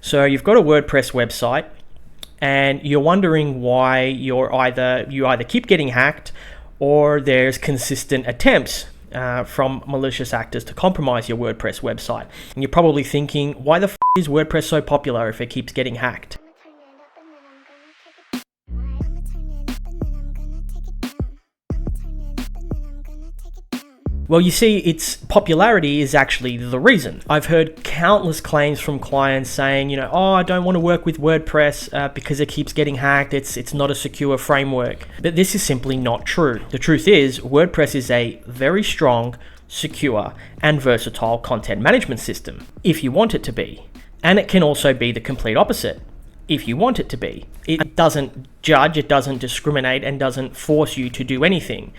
So you've got a WordPress website and you're wondering why you either keep getting hacked or there's consistent attempts from malicious actors to compromise your WordPress website. And you're probably thinking, why the is WordPress so popular if it keeps getting hacked? Well, you see, its popularity is actually the reason. I've heard countless claims from clients saying, oh, I don't want to work with WordPress because it keeps getting hacked. It's not a secure framework. But this is simply not true. The truth is, WordPress is a very strong, secure, and versatile content management system, if you want it to be. And it can also be the complete opposite, if you want it to be. It doesn't judge, it doesn't discriminate, and doesn't force you to do anything.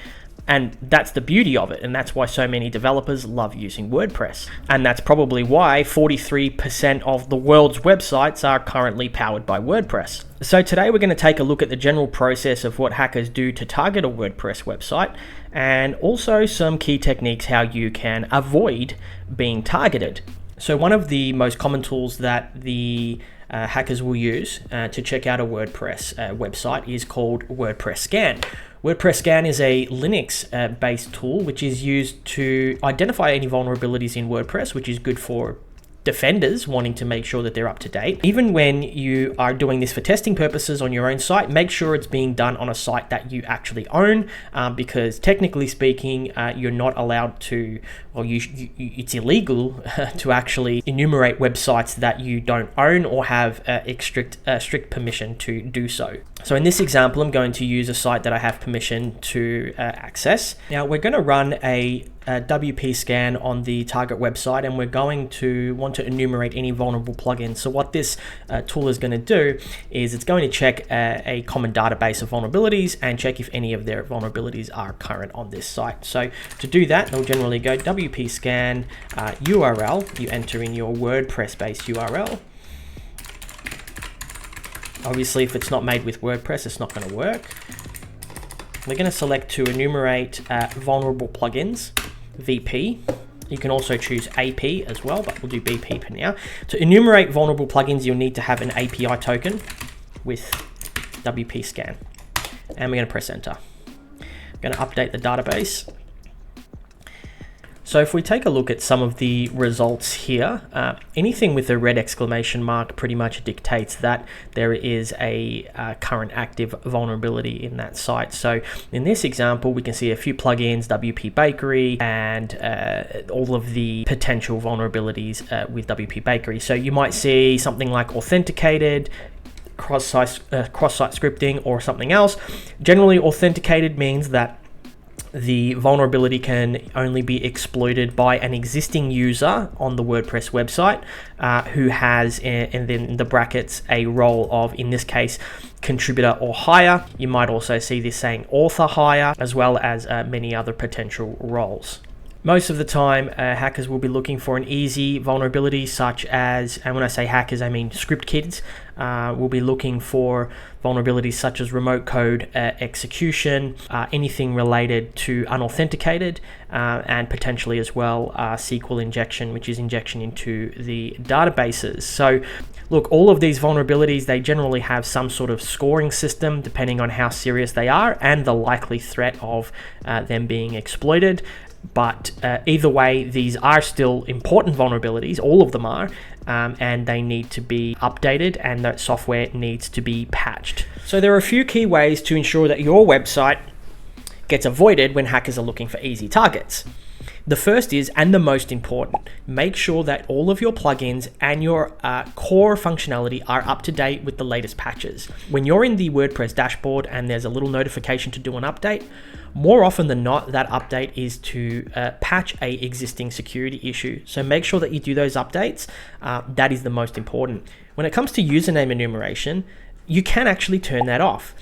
And that's the beauty of it, and that's why so many developers love using WordPress. And that's probably why 43% of the world's websites are currently powered by WordPress. So today we're going to take a look at the general process of what hackers do to target a WordPress website, and also some key techniques how you can avoid being targeted. So one of the most common tools that the hackers will use to check out a WordPress website is called wpscan. wpscan is a Linux-based tool which is used to identify any vulnerabilities in WordPress, which is good for defenders wanting to make sure that they're up to date. Even when you are doing this for testing purposes on your own site, make sure it's being done on a site that you actually own, because technically speaking, you're not allowed to, or it's illegal to actually enumerate websites that you don't own or have strict permission to do so. So in this example, I'm going to use a site that I have permission to access. Now we're going to run a wpscan on the target website, and we're going to want to enumerate any vulnerable plugins. So what this tool is going to do is it's going to check a common database of vulnerabilities and check if any of their vulnerabilities are current on this site. So to do that, they'll generally go wpscan URL. You enter in your WordPress-based URL. Obviously, if it's not made with WordPress, it's not going to work. We're going to select to enumerate vulnerable plugins, VP. You can also choose AP as well, but we'll do BP for now. To enumerate vulnerable plugins, you'll need to have an API token with wpscan. And we're going to press enter. I'm going to update the database. So if we take a look at some of the results here, anything with a red exclamation mark pretty much dictates that there is a current active vulnerability in that site. So in this example, we can see a few plugins, WP Bakery, and all of the potential vulnerabilities with WP Bakery. So you might see something like authenticated, cross-site scripting, or something else. Generally, authenticated means that the vulnerability can only be exploited by an existing user on the WordPress website who has, and then in the brackets, a role of, in this case, contributor or hire. You might also see this saying author hire, as well as many other potential roles. Most of the time, hackers will be looking for an easy vulnerability, such as, and when I say hackers, I mean script kids, will be looking for vulnerabilities such as remote code execution, anything related to unauthenticated, and potentially as well SQL injection, which is injection into the databases. So look, all of these vulnerabilities, they generally have some sort of scoring system depending on how serious they are and the likely threat of them being exploited. But either way, these are still important vulnerabilities, all of them are, and they need to be updated, and that software needs to be patched. So there are a few key ways to ensure that your website gets avoided when hackers are looking for easy targets. The first is, and the most important, make sure that all of your plugins and your core functionality are up to date with the latest patches. When you're in the WordPress dashboard and there's a little notification to do an update, more often than not, that update is to patch a existing security issue. So make sure that you do those updates. That is the most important. When it comes to username enumeration, you can actually turn that off.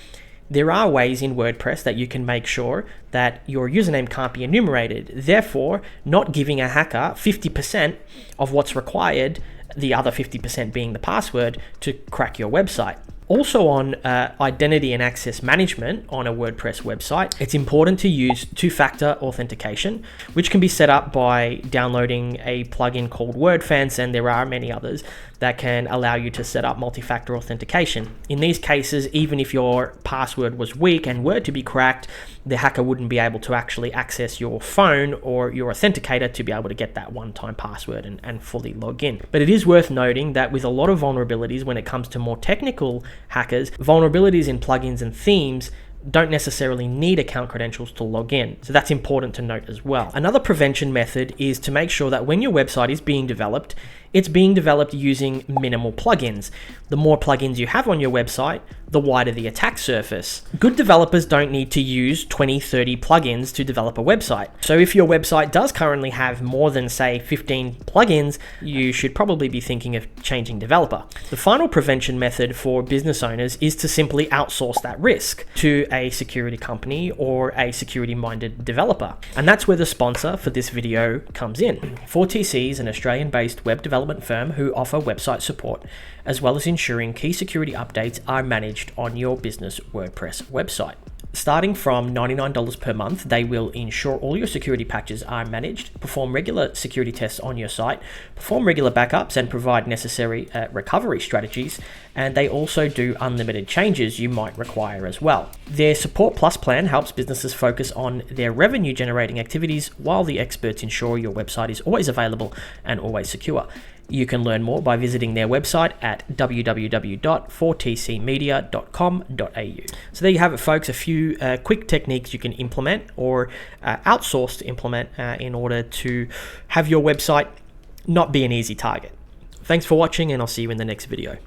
There are ways in WordPress that you can make sure that your username can't be enumerated, therefore not giving a hacker 50% of what's required, the other 50% being the password, to crack your website. Also on identity and access management on a WordPress website, it's important to use two-factor authentication, which can be set up by downloading a plugin called wordfence, and there are many others. that can allow you to set up multi-factor authentication. In these cases, even if your password was weak and were to be cracked, the hacker wouldn't be able to actually access your phone or your authenticator to be able to get that one-time password and fully log in. But it is worth noting that with a lot of vulnerabilities, when it comes to more technical hackers, vulnerabilities in plugins and themes don't necessarily need account credentials to log in. So that's important to note as well. Another prevention method is to make sure that when your website is being developed, it's being developed using minimal plugins. The more plugins you have on your website, the wider the attack surface. Good developers don't need to use 20, 30 plugins to develop a website. So if your website does currently have more than, say, 15 plugins, you should probably be thinking of changing developer. The final prevention method for business owners is to simply outsource that risk to a security company or a security-minded developer. And that's where the sponsor for this video comes in. 4TC is an Australian-based web development firm who offer website support, as well as ensuring key security updates are managed on your business WordPress website. Starting from $99 per month, they will ensure all your security patches are managed, perform regular security tests on your site, perform regular backups, and provide necessary recovery strategies. And they also do unlimited changes you might require as well. Their Support Plus plan helps businesses focus on their revenue generating activities, while the experts ensure your website is always available and always secure. You can learn more by visiting their website at www.4tcmedia.com.au. So there you have it, folks, a few quick techniques you can implement or outsource to implement in order to have your website not be an easy target. Thanks for watching, and I'll see you in the next video.